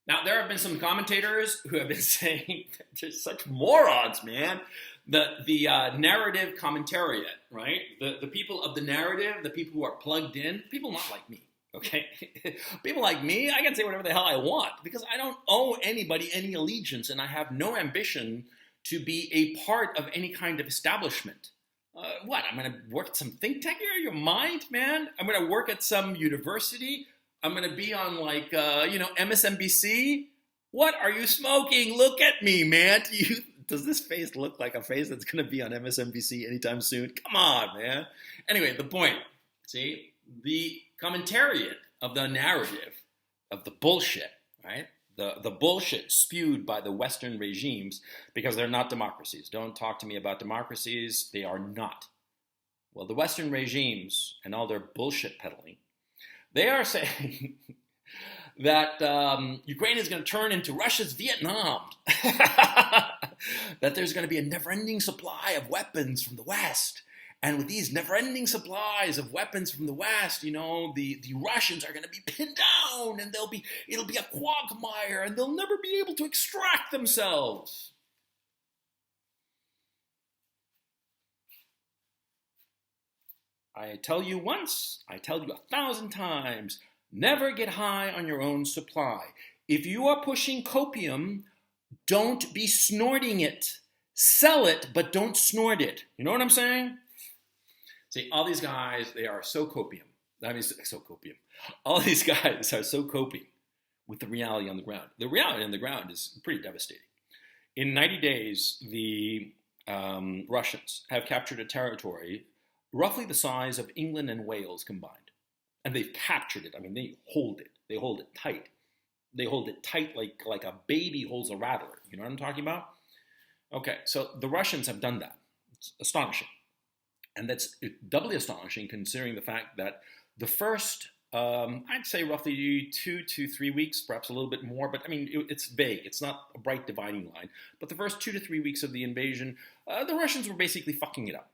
Now, there have been some commentators who have been saying that they're such morons, man. The narrative commentariat, right? The people of the narrative, the people who are plugged in, people not like me, okay? People like me, I can say whatever the hell I want because I don't owe anybody any allegiance and I have no ambition to be a part of any kind of establishment. What? I'm going to work at some think tank here? Your mind, man? I'm going to work at some university? I'm going to be on like, MSNBC? What are you smoking? Look at me, man. Does this face look like a face that's going to be on MSNBC anytime soon? Come on, man. Anyway, the point, see, the commentariat of the narrative of the bullshit, right? The bullshit spewed by the Western regimes because they're not democracies. Don't talk to me about democracies. They are not. Well, the Western regimes and all their bullshit peddling, they are saying that Ukraine is going to turn into Russia's Vietnam. That there's going to be a never-ending supply of weapons from the West. And with these never-ending supplies of weapons from the West, the Russians are going to be pinned down and it'll be a quagmire and they'll never be able to extract themselves. I tell you once, I tell you 1,000 times, never get high on your own supply. If you are pushing copium, don't be snorting it. Sell it, but don't snort it. You know what I'm saying? See, all these guys, they are so copium. So copium. All these guys are so coping with the reality on the ground. The reality on the ground is pretty devastating. In 90 days, the Russians have captured a territory roughly the size of England and Wales combined. And they've captured it. I mean, they hold it. They hold it tight. They hold it tight like a baby holds a rattler. You know what I'm talking about? Okay, so the Russians have done that. It's astonishing. And that's doubly astonishing considering the fact that the first, I'd say roughly 2 to 3 weeks, perhaps a little bit more, but I mean, it's vague. It's not a bright dividing line. But the first 2 to 3 weeks of the invasion, the Russians were basically fucking it up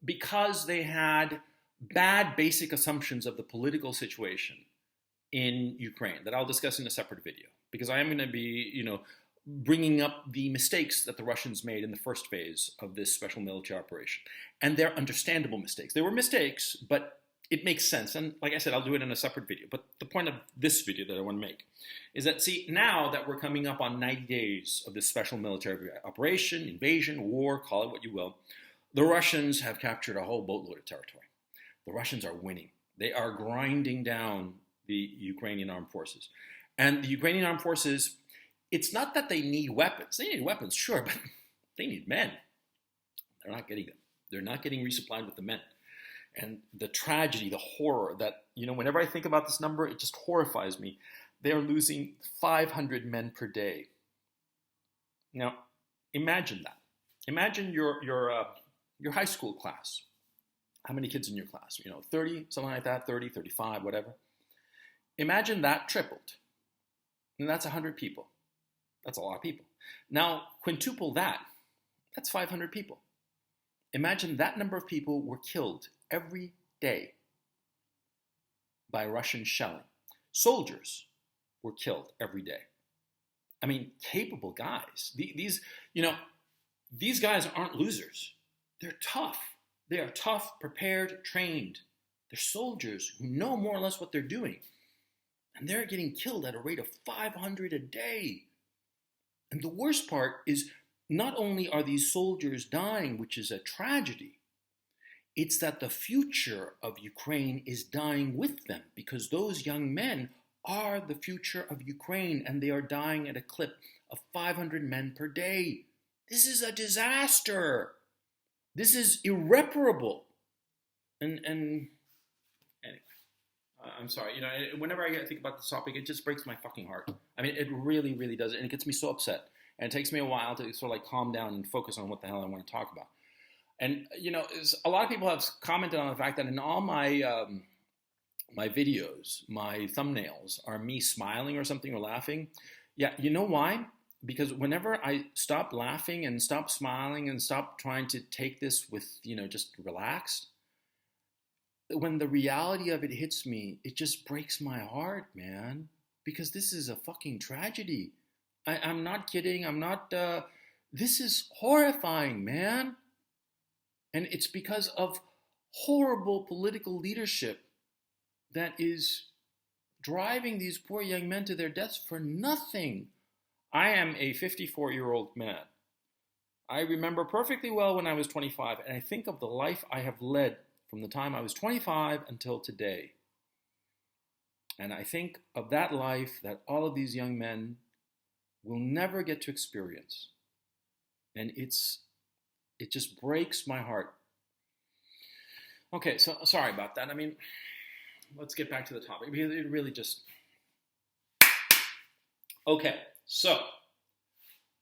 because they had bad basic assumptions of the political situation in Ukraine that I'll discuss in a separate video because I am going to be, bringing up the mistakes that the Russians made in the first phase of this special military operation. And they're understandable mistakes. They were mistakes, but it makes sense. And like I said, I'll do it in a separate video. But the point of this video that I want to make is that, see, now that we're coming up on 90 days of this special military operation, invasion, war, call it what you will, the Russians have captured a whole boatload of territory. The Russians are winning. They are grinding down the Ukrainian armed forces. And the Ukrainian armed forces, it's not that they need weapons. They need weapons, sure, but they need men. They're not getting them. They're not getting resupplied with the men. And the tragedy, the horror that, whenever I think about this number, it just horrifies me. They're losing 500 men per day. Now, imagine that. Imagine your high school class. How many kids in your class? 30, something like that, 30, 35, whatever. Imagine that tripled. And that's 100 people. That's a lot of people. Now, quintuple that. That's 500 people. Imagine that number of people were killed every day by Russian shelling. Soldiers were killed every day. I mean, capable guys. These guys aren't losers. They're tough. They are tough, prepared, trained. They're soldiers who know more or less what they're doing. And they're getting killed at a rate of 500 a day. And the worst part is not only are these soldiers dying, which is a tragedy, it's that the future of Ukraine is dying with them because those young men are the future of Ukraine and they are dying at a clip of 500 men per day. This is a disaster. This is irreparable. And anyway, I'm sorry. Whenever I think about this topic, it just breaks my fucking heart. I mean, it really, really does. And it gets me so upset. And it takes me a while to sort of like calm down and focus on what the hell I want to talk about. And, a lot of people have commented on the fact that in all my my videos, my thumbnails are me smiling or something or laughing. Yeah, you know why? Because whenever I stop laughing and stop smiling and stop trying to take this with, just relaxed, when the reality of it hits me, it just breaks my heart, man. because this is a fucking tragedy. I'm not kidding. This is horrifying, man. And it's because of horrible political leadership that is driving these poor young men to their deaths for nothing. I am a 54-year-old man. I remember perfectly well when I was 25, and I think of the life I have led from the time I was 25 until today. And I think of that life that all of these young men will never get to experience. And it just breaks my heart. Okay, so sorry about that. I mean, let's get back to the topic, because it really just... Okay, so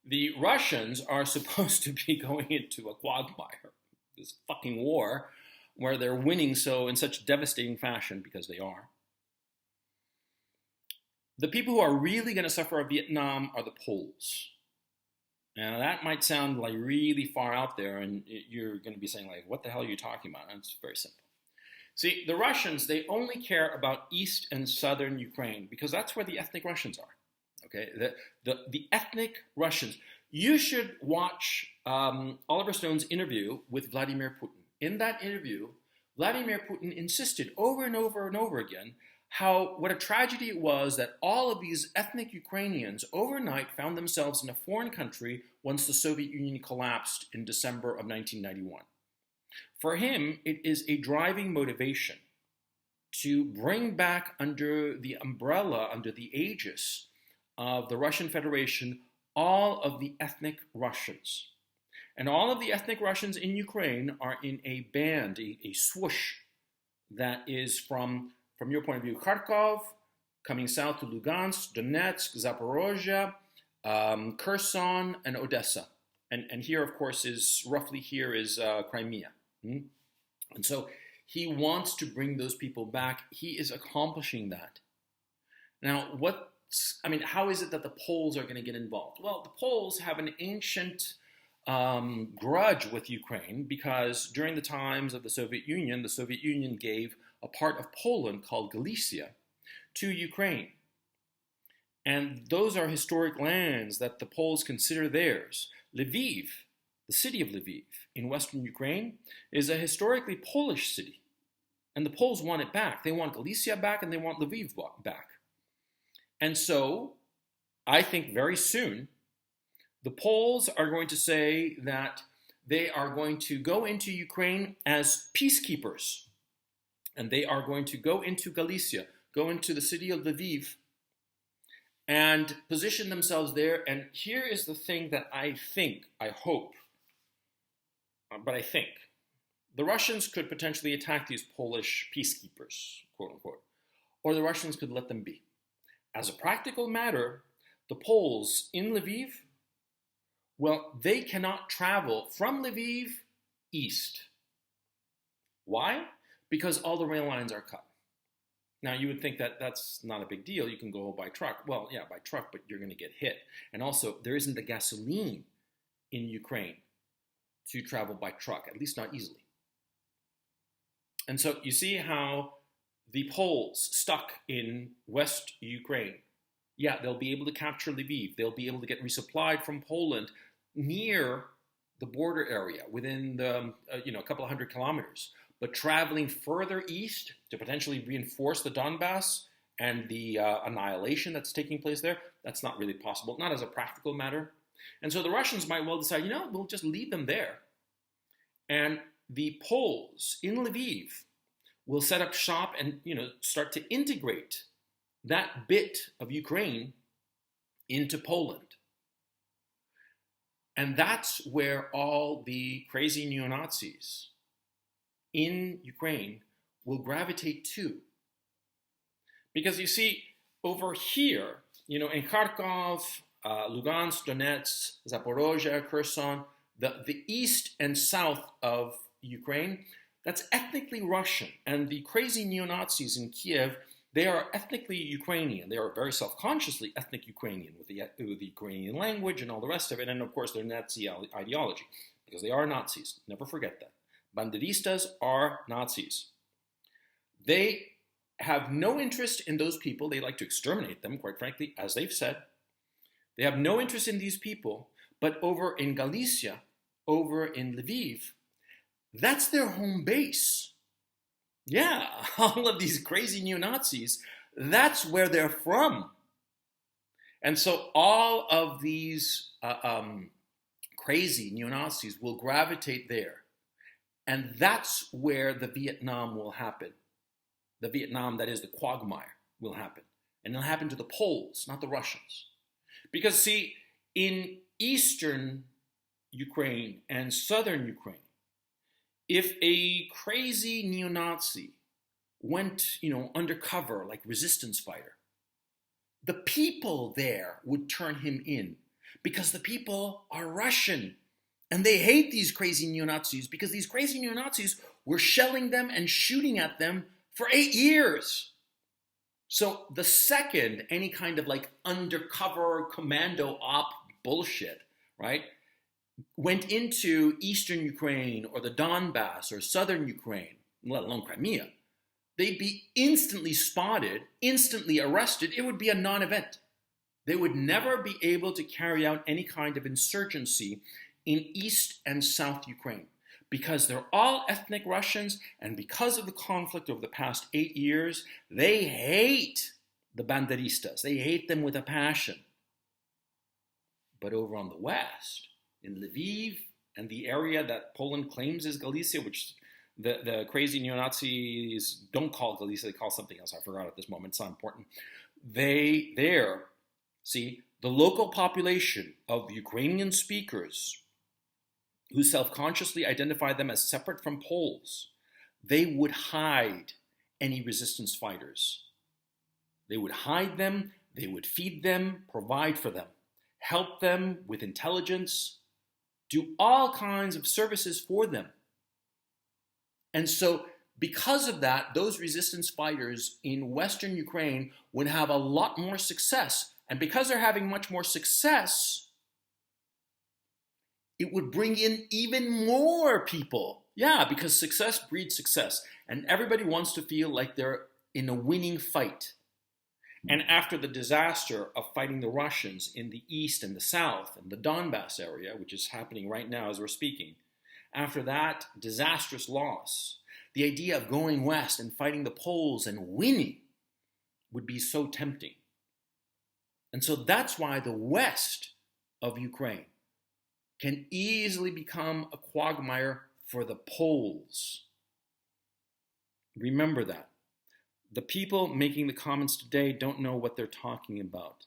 the Russians are supposed to be going into a quagmire, this fucking war, where they're winning in such devastating fashion, because they are. The people who are really going to suffer in Vietnam are the Poles. Now, that might sound like really far out there, and you're going to be saying, like, what the hell are you talking about? And it's very simple. See, the Russians, they only care about east and southern Ukraine, because that's where the ethnic Russians are. Okay, the ethnic Russians. You should watch Oliver Stone's interview with Vladimir Putin. In that interview, Vladimir Putin insisted over and over and over again what a tragedy it was that all of these ethnic Ukrainians overnight found themselves in a foreign country once the Soviet Union collapsed in December of 1991. For him, it is a driving motivation to bring back under the umbrella, under the aegis of the Russian Federation, all of the ethnic Russians. And all of the ethnic Russians in Ukraine are in a band, a swoosh that is from your point of view, Kharkov, coming south to Lugansk, Donetsk, Zaporozhye, Kherson, and Odessa. And here, of course, is Crimea. And so he wants to bring those people back. He is accomplishing that. Now, how is it that the Poles are going to get involved? Well, the Poles have an ancient grudge with Ukraine, because during the times of the Soviet Union gave a part of Poland called Galicia to Ukraine. And those are historic lands that the Poles consider theirs. Lviv, the city of Lviv in western Ukraine, is a historically Polish city. And the Poles want it back. They want Galicia back, and they want Lviv back. And so, I think very soon, the Poles are going to say that they are going to go into Ukraine as peacekeepers. And they are going to go into Galicia, go into the city of Lviv, and position themselves there. And here is the thing that I hope, the Russians could potentially attack these Polish peacekeepers, quote unquote, or the Russians could let them be. As a practical matter, the Poles in Lviv, well, they cannot travel from Lviv east. Why? Because all the rail lines are cut. Now, you would think that that's not a big deal. You can go by truck. Well, yeah, by truck, but you're going to get hit. And also, there isn't the gasoline in Ukraine to travel by truck, at least not easily. And so you see how the Poles stuck in West Ukraine, yeah, they'll be able to capture Lviv. They'll be able to get resupplied from Poland near the border area, within a couple of hundred kilometers. But traveling further east to potentially reinforce the Donbass and the annihilation that's taking place there, that's not really possible, not as a practical matter. And so the Russians might well decide, we'll just leave them there. And the Poles in Lviv will set up shop and, start to integrate that bit of Ukraine into Poland. And that's where all the crazy neo-Nazis in Ukraine will gravitate to. Because you see, over here, in Kharkov, Lugansk, Donetsk, Zaporozhye, Kherson, the east and south of Ukraine, that's ethnically Russian. And the crazy neo-Nazis in Kiev, they are ethnically Ukrainian. They are very self-consciously ethnic Ukrainian with the Ukrainian language and all the rest of it. And of course, their Nazi ideology, because they are Nazis. Never forget that. Banderistas are Nazis. They have no interest in those people. They like to exterminate them, quite frankly, as they've said. They have no interest in these people, but over in Galicia, over in Lviv, that's their home base. Yeah, all of these crazy neo-Nazis, that's where they're from. And so all of these crazy neo-Nazis will gravitate there. And that's where the Vietnam will happen. The Vietnam, that is the quagmire, will happen. And it'll happen to the Poles, not the Russians. Because, see, in eastern Ukraine and southern Ukraine, if a crazy neo-Nazi went, undercover like resistance fighter, the people there would turn him in because the people are Russian. And they hate these crazy neo-Nazis because these crazy neo-Nazis were shelling them and shooting at them for 8 years. So the second any kind of like undercover commando op bullshit, right, went into eastern Ukraine or the Donbass or southern Ukraine, let alone Crimea, they'd be instantly spotted, instantly arrested. It would be a non-event. They would never be able to carry out any kind of insurgency in East and South Ukraine because they're all ethnic Russians, and because of the conflict over the past 8 years, they hate the Banderistas. They hate them with a passion. But over on the west, in Lviv and the area that Poland claims is Galicia, which the crazy neo-Nazis don't call Galicia, they call something else. I forgot at this moment. It's not important. The local population of Ukrainian speakers who self-consciously identify them as separate from Poles, they would hide any resistance fighters. They would hide them, they would feed them, provide for them, help them with intelligence, do all kinds of services for them. And so because of that, those resistance fighters in Western Ukraine would have a lot more success. And because they're having much more success, it would bring in even more people. Yeah, because success breeds success. And everybody wants to feel like they're in a winning fight. And after the disaster of fighting the Russians in the east and the south and the Donbass area, which is happening right now as we're speaking, after that disastrous loss, the idea of going west and fighting the Poles and winning would be so tempting. And so that's why the west of Ukraine can easily become a quagmire for the Poles. Remember that. The people making the comments today don't know what they're talking about.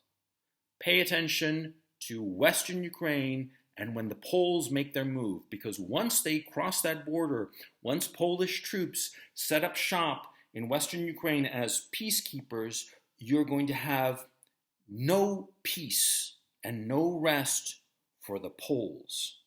Pay attention to Western Ukraine and when the Poles make their move, because once they cross that border, once Polish troops set up shop in Western Ukraine as peacekeepers, you're going to have no peace and no rest for the Poles.